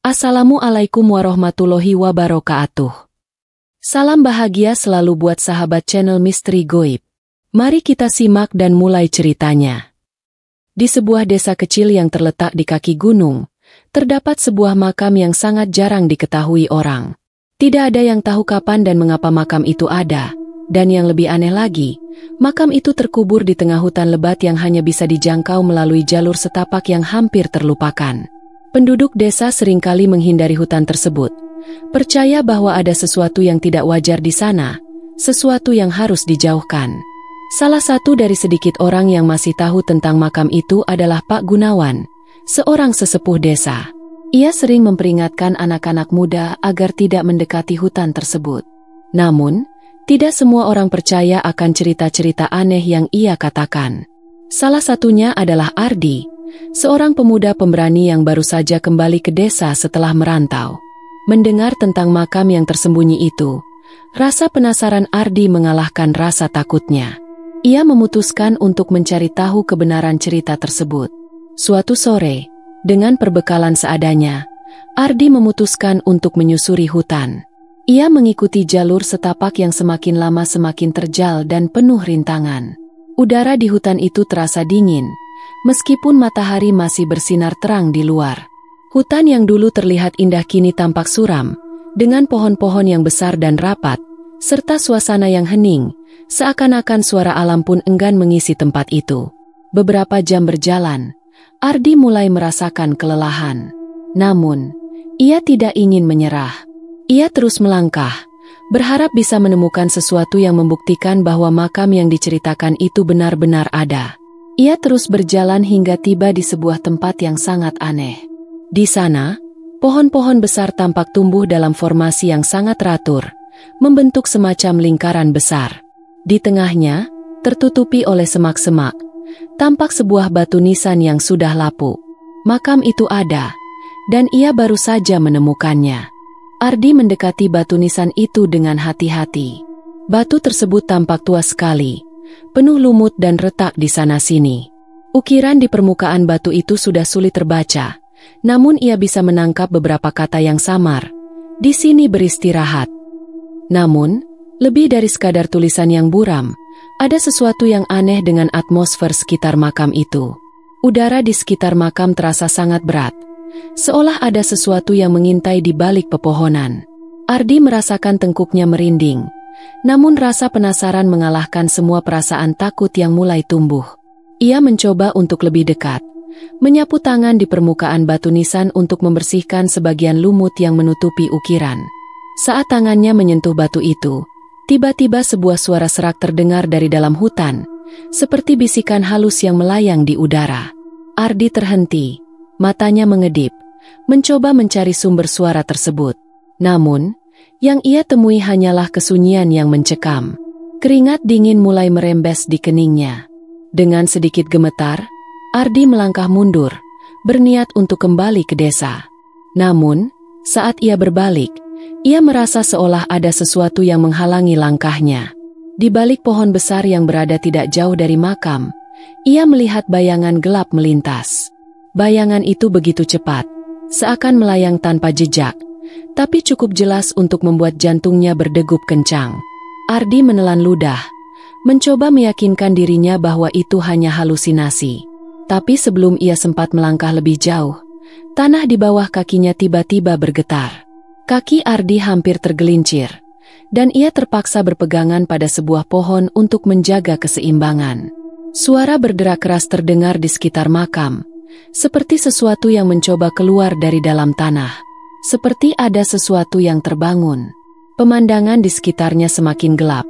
Assalamualaikum warahmatullahi wabarakatuh. Salam bahagia selalu buat sahabat channel Misteri Goib. Mari kita simak dan mulai ceritanya. Di sebuah desa kecil yang terletak di kaki gunung, terdapat sebuah makam yang sangat jarang diketahui orang. Tidak ada yang tahu kapan dan mengapa makam itu ada. Dan yang lebih aneh lagi, makam itu terkubur di tengah hutan lebat yang hanya bisa dijangkau melalui jalur setapak yang hampir terlupakan. Penduduk desa seringkali menghindari hutan tersebut, percaya bahwa ada sesuatu yang tidak wajar di sana, sesuatu yang harus dijauhkan. Salah satu dari sedikit orang yang masih tahu tentang makam itu adalah Pak Gunawan, seorang sesepuh desa. Ia sering memperingatkan anak-anak muda agar tidak mendekati hutan tersebut. Namun, tidak semua orang percaya akan cerita-cerita aneh yang ia katakan. Salah satunya adalah Ardi, seorang pemuda pemberani yang baru saja kembali ke desa setelah merantau. Mendengar tentang makam yang tersembunyi itu, rasa penasaran Ardi mengalahkan rasa takutnya. Ia memutuskan untuk mencari tahu kebenaran cerita tersebut. Suatu sore, dengan perbekalan seadanya, Ardi memutuskan untuk menyusuri hutan. Ia mengikuti jalur setapak yang semakin lama semakin terjal dan penuh rintangan. Udara di hutan itu terasa dingin, meskipun matahari masih bersinar terang di luar. Hutan yang dulu terlihat indah kini tampak suram, dengan pohon-pohon yang besar dan rapat, serta suasana yang hening, seakan-akan suara alam pun enggan mengisi tempat itu. Beberapa jam berjalan, Ardi mulai merasakan kelelahan. Namun, ia tidak ingin menyerah. Ia terus melangkah, berharap bisa menemukan sesuatu yang membuktikan bahwa makam yang diceritakan itu benar-benar ada. Ia terus berjalan hingga tiba di sebuah tempat yang sangat aneh. Di sana, pohon-pohon besar tampak tumbuh dalam formasi yang sangat teratur, membentuk semacam lingkaran besar. Di tengahnya, tertutupi oleh semak-semak, tampak sebuah batu nisan yang sudah lapuk. Makam itu ada, dan ia baru saja menemukannya. Ardi mendekati batu nisan itu dengan hati-hati. Batu tersebut tampak tua sekali, penuh lumut dan retak di sana-sini. Ukiran di permukaan batu itu sudah sulit terbaca, namun ia bisa menangkap beberapa kata yang samar. Di sini beristirahat. Namun, lebih dari sekadar tulisan yang buram, ada sesuatu yang aneh dengan atmosfer sekitar makam itu. Udara di sekitar makam terasa sangat berat, seolah ada sesuatu yang mengintai di balik pepohonan. Ardi merasakan tengkuknya merinding, namun rasa penasaran mengalahkan semua perasaan takut yang mulai tumbuh. Ia mencoba untuk lebih dekat, menyapu tangan di permukaan batu nisan untuk membersihkan sebagian lumut yang menutupi ukiran. Saat tangannya menyentuh batu itu, tiba-tiba sebuah suara serak terdengar dari dalam hutan, seperti bisikan halus yang melayang di udara. Ardi terhenti, matanya mengedip, mencoba mencari sumber suara tersebut. Namun, yang ia temui hanyalah kesunyian yang mencekam. Keringat dingin mulai merembes di keningnya. Dengan sedikit gemetar, Ardi melangkah mundur, berniat untuk kembali ke desa. Namun, saat ia berbalik, ia merasa seolah ada sesuatu yang menghalangi langkahnya. Di balik pohon besar yang berada tidak jauh dari makam, ia melihat bayangan gelap melintas. Bayangan itu begitu cepat, seakan melayang tanpa jejak, tapi cukup jelas untuk membuat jantungnya berdegup kencang. Ardi menelan ludah, mencoba meyakinkan dirinya bahwa itu hanya halusinasi. Tapi sebelum ia sempat melangkah lebih jauh, tanah di bawah kakinya tiba-tiba bergetar. Kaki Ardi hampir tergelincir, dan ia terpaksa berpegangan pada sebuah pohon untuk menjaga keseimbangan. Suara berderak keras terdengar di sekitar makam, seperti sesuatu yang mencoba keluar dari dalam tanah. Seperti ada sesuatu yang terbangun. Pemandangan di sekitarnya semakin gelap,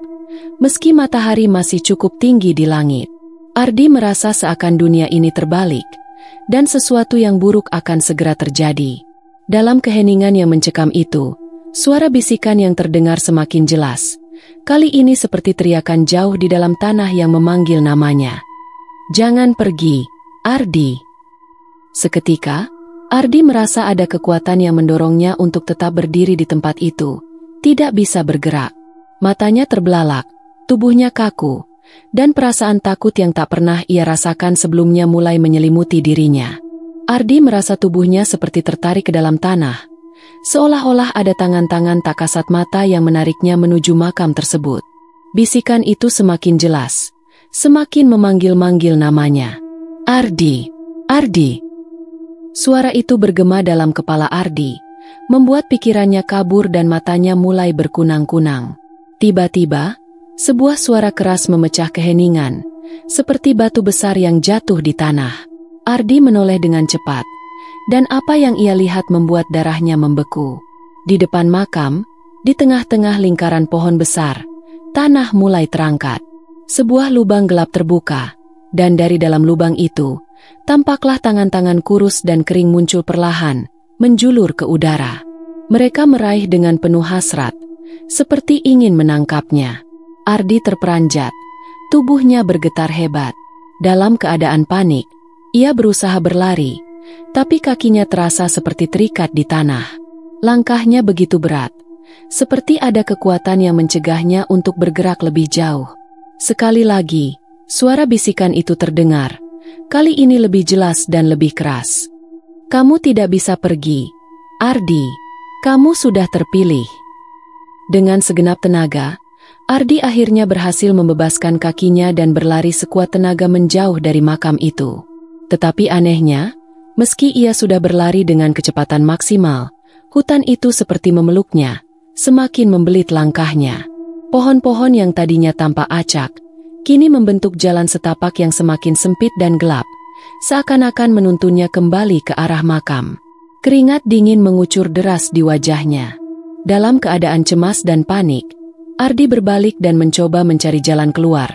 meski matahari masih cukup tinggi di langit. Ardi merasa seakan dunia ini terbalik, dan sesuatu yang buruk akan segera terjadi. Dalam keheningan yang mencekam itu, suara bisikan yang terdengar semakin jelas. Kali ini seperti teriakan jauh di dalam tanah yang memanggil namanya. "Jangan pergi, Ardi." Seketika, Ardi merasa ada kekuatan yang mendorongnya untuk tetap berdiri di tempat itu, tidak bisa bergerak. Matanya terbelalak, tubuhnya kaku, dan perasaan takut yang tak pernah ia rasakan sebelumnya mulai menyelimuti dirinya. Ardi merasa tubuhnya seperti tertarik ke dalam tanah, seolah-olah ada tangan-tangan tak kasat mata yang menariknya menuju makam tersebut. Bisikan itu semakin jelas, semakin memanggil-manggil namanya. Ardi, Ardi. Suara itu bergema dalam kepala Ardi, membuat pikirannya kabur dan matanya mulai berkunang-kunang. Tiba-tiba, sebuah suara keras memecah keheningan, seperti batu besar yang jatuh di tanah. Ardi menoleh dengan cepat, dan apa yang ia lihat membuat darahnya membeku. Di depan makam, di tengah-tengah lingkaran pohon besar, tanah mulai terangkat. Sebuah lubang gelap terbuka, dan dari dalam lubang itu, tampaklah tangan-tangan kurus dan kering muncul perlahan, menjulur ke udara. Mereka meraih dengan penuh hasrat, seperti ingin menangkapnya. Ardi terperanjat, tubuhnya bergetar hebat. Dalam keadaan panik, ia berusaha berlari, tapi kakinya terasa seperti terikat di tanah. Langkahnya begitu berat, seperti ada kekuatan yang mencegahnya untuk bergerak lebih jauh. Sekali lagi, suara bisikan itu terdengar, kali ini lebih jelas dan lebih keras. Kamu tidak bisa pergi, Ardi. Kamu sudah terpilih. Dengan segenap tenaga, Ardi akhirnya berhasil membebaskan kakinya dan berlari sekuat tenaga menjauh dari makam itu. Tetapi anehnya, meski ia sudah berlari dengan kecepatan maksimal, hutan itu seperti memeluknya, semakin membelit langkahnya. Pohon-pohon yang tadinya tampak acak, kini membentuk jalan setapak yang semakin sempit dan gelap, seakan-akan menuntunnya kembali ke arah makam. Keringat dingin mengucur deras di wajahnya. Dalam keadaan cemas dan panik, Ardi berbalik dan mencoba mencari jalan keluar.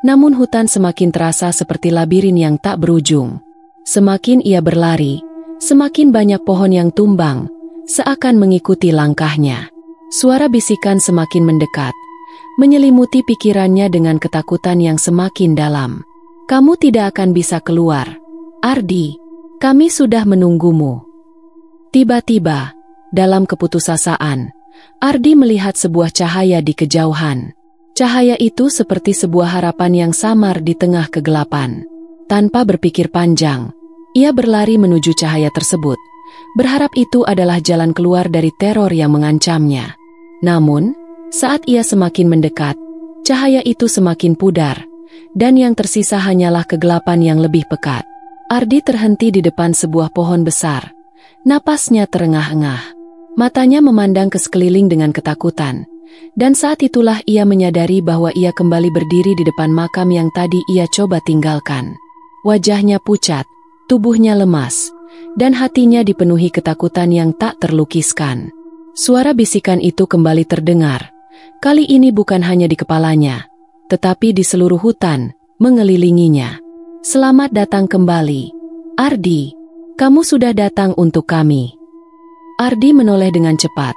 Namun hutan semakin terasa seperti labirin yang tak berujung. Semakin ia berlari, semakin banyak pohon yang tumbang, seakan mengikuti langkahnya. Suara bisikan semakin mendekat, menyelimuti pikirannya dengan ketakutan yang semakin dalam. Kamu tidak akan bisa keluar, Ardi. Kami sudah menunggumu. Tiba-tiba, dalam keputusasaan, Ardi melihat sebuah cahaya di kejauhan. Cahaya itu seperti sebuah harapan yang samar di tengah kegelapan. Tanpa berpikir panjang, ia berlari menuju cahaya tersebut, berharap itu adalah jalan keluar dari teror yang mengancamnya. Namun, saat ia semakin mendekat, cahaya itu semakin pudar, dan yang tersisa hanyalah kegelapan yang lebih pekat. Ardi terhenti di depan sebuah pohon besar. Napasnya terengah-engah. Matanya memandang ke sekeliling dengan ketakutan, dan saat itulah ia menyadari bahwa ia kembali berdiri di depan makam yang tadi ia coba tinggalkan. Wajahnya pucat, tubuhnya lemas, dan hatinya dipenuhi ketakutan yang tak terlukiskan. Suara bisikan itu kembali terdengar, kali ini bukan hanya di kepalanya, tetapi di seluruh hutan, mengelilinginya. Selamat datang kembali, Ardi. Kamu sudah datang untuk kami. Ardi menoleh dengan cepat,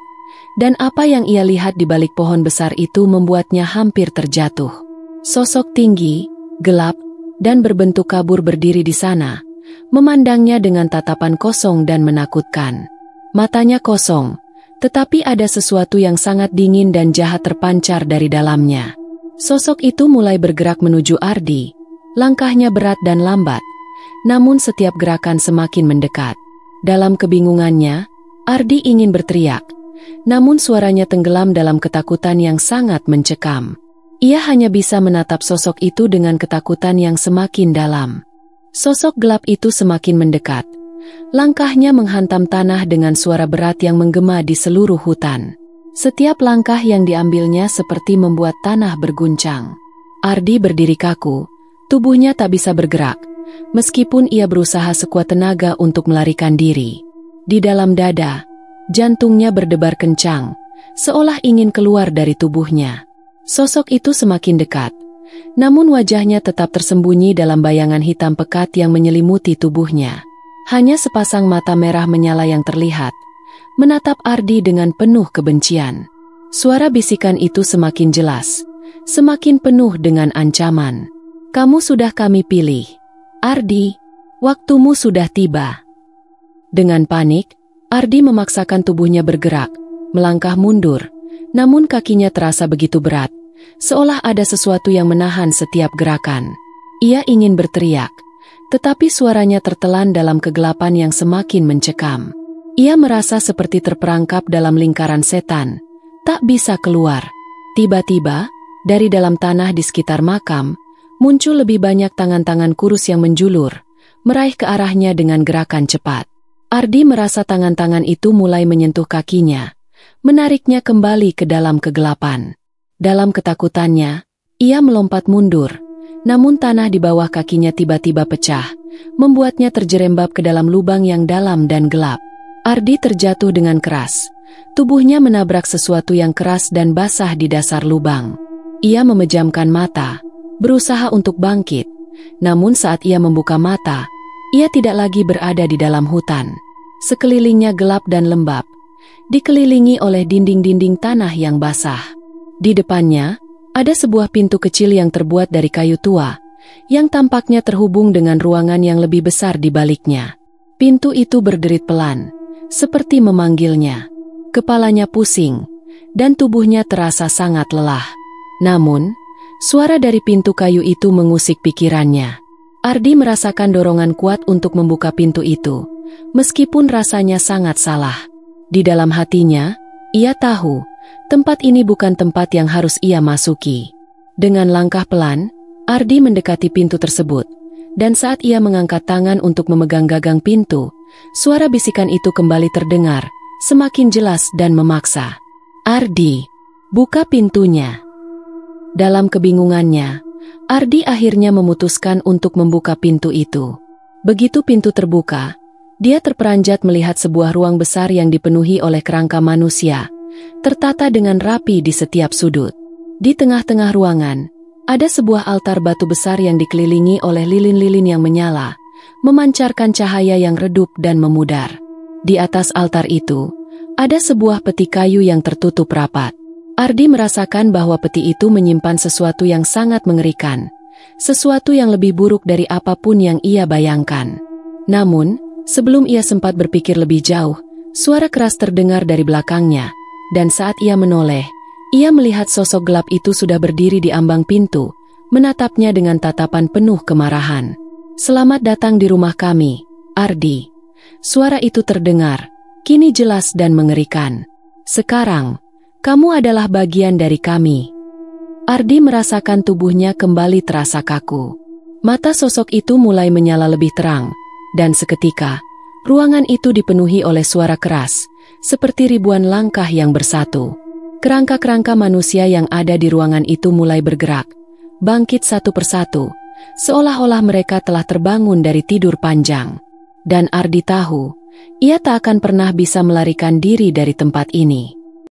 dan apa yang ia lihat di balik pohon besar itu membuatnya hampir terjatuh. Sosok tinggi, gelap, dan berbentuk kabur berdiri di sana, memandangnya dengan tatapan kosong dan menakutkan. Matanya kosong, tetapi ada sesuatu yang sangat dingin dan jahat terpancar dari dalamnya. Sosok itu mulai bergerak menuju Ardi. Langkahnya berat dan lambat, namun setiap gerakan semakin mendekat. Dalam kebingungannya, Ardi ingin berteriak, namun suaranya tenggelam dalam ketakutan yang sangat mencekam. Ia hanya bisa menatap sosok itu dengan ketakutan yang semakin dalam. Sosok gelap itu semakin mendekat. Langkahnya menghantam tanah dengan suara berat yang menggema di seluruh hutan. Setiap langkah yang diambilnya seperti membuat tanah berguncang. Ardi berdiri kaku, tubuhnya tak bisa bergerak, meskipun ia berusaha sekuat tenaga untuk melarikan diri. Di dalam dada, jantungnya berdebar kencang, seolah ingin keluar dari tubuhnya. Sosok itu semakin dekat, namun wajahnya tetap tersembunyi dalam bayangan hitam pekat yang menyelimuti tubuhnya. Hanya sepasang mata merah menyala yang terlihat, menatap Ardi dengan penuh kebencian. Suara bisikan itu semakin jelas, semakin penuh dengan ancaman. Kamu sudah kami pilih, Ardi. Waktumu sudah tiba. Dengan panik, Ardi memaksakan tubuhnya bergerak, melangkah mundur, namun kakinya terasa begitu berat, seolah ada sesuatu yang menahan setiap gerakan. Ia ingin berteriak, Tetapi suaranya tertelan dalam kegelapan yang semakin mencekam. Ia merasa seperti terperangkap dalam lingkaran setan, tak bisa keluar. Tiba-tiba, dari dalam tanah di sekitar makam, muncul lebih banyak tangan-tangan kurus yang menjulur, meraih ke arahnya dengan gerakan cepat. Ardi merasa tangan-tangan itu mulai menyentuh kakinya, menariknya kembali ke dalam kegelapan. Dalam ketakutannya, ia melompat mundur, namun tanah di bawah kakinya tiba-tiba pecah, membuatnya terjerembab ke dalam lubang yang dalam dan gelap. Ardi terjatuh dengan keras. Tubuhnya menabrak sesuatu yang keras dan basah di dasar lubang. Ia memejamkan mata, berusaha untuk bangkit. Namun saat ia membuka mata, ia tidak lagi berada di dalam hutan. Sekelilingnya gelap dan lembab, dikelilingi oleh dinding-dinding tanah yang basah. Di depannya, ada sebuah pintu kecil yang terbuat dari kayu tua, yang tampaknya terhubung dengan ruangan yang lebih besar di baliknya. Pintu itu berderit pelan, seperti memanggilnya. Kepalanya pusing, dan tubuhnya terasa sangat lelah. Namun, suara dari pintu kayu itu mengusik pikirannya. Ardi merasakan dorongan kuat untuk membuka pintu itu, meskipun rasanya sangat salah. Di dalam hatinya, ia tahu, tempat ini bukan tempat yang harus ia masuki. Dengan langkah pelan, Ardi mendekati pintu tersebut, dan saat ia mengangkat tangan untuk memegang gagang pintu, suara bisikan itu kembali terdengar, semakin jelas dan memaksa. "Ardi, buka pintunya." Dalam kebingungannya, Ardi akhirnya memutuskan untuk membuka pintu itu. Begitu pintu terbuka, dia terperanjat melihat sebuah ruang besar yang dipenuhi oleh kerangka manusia, tertata dengan rapi di setiap sudut. Di tengah-tengah ruangan, ada sebuah altar batu besar yang dikelilingi oleh lilin-lilin yang menyala, memancarkan cahaya yang redup dan memudar. Di atas altar itu, ada sebuah peti kayu yang tertutup rapat. Ardi merasakan bahwa peti itu menyimpan sesuatu yang sangat mengerikan, sesuatu yang lebih buruk dari apapun yang ia bayangkan. Namun, sebelum ia sempat berpikir lebih jauh, suara keras terdengar dari belakangnya, dan saat ia menoleh, ia melihat sosok gelap itu sudah berdiri di ambang pintu, menatapnya dengan tatapan penuh kemarahan. "Selamat datang di rumah kami, Ardi." Suara itu terdengar, kini jelas dan mengerikan. "Sekarang, kamu adalah bagian dari kami." Ardi merasakan tubuhnya kembali terasa kaku. Mata sosok itu mulai menyala lebih terang, dan seketika, ruangan itu dipenuhi oleh suara keras, seperti ribuan langkah yang bersatu. Kerangka-kerangka manusia yang ada di ruangan itu mulai bergerak, bangkit satu persatu, seolah-olah mereka telah terbangun dari tidur panjang. Dan Ardi tahu, ia tak akan pernah bisa melarikan diri dari tempat ini.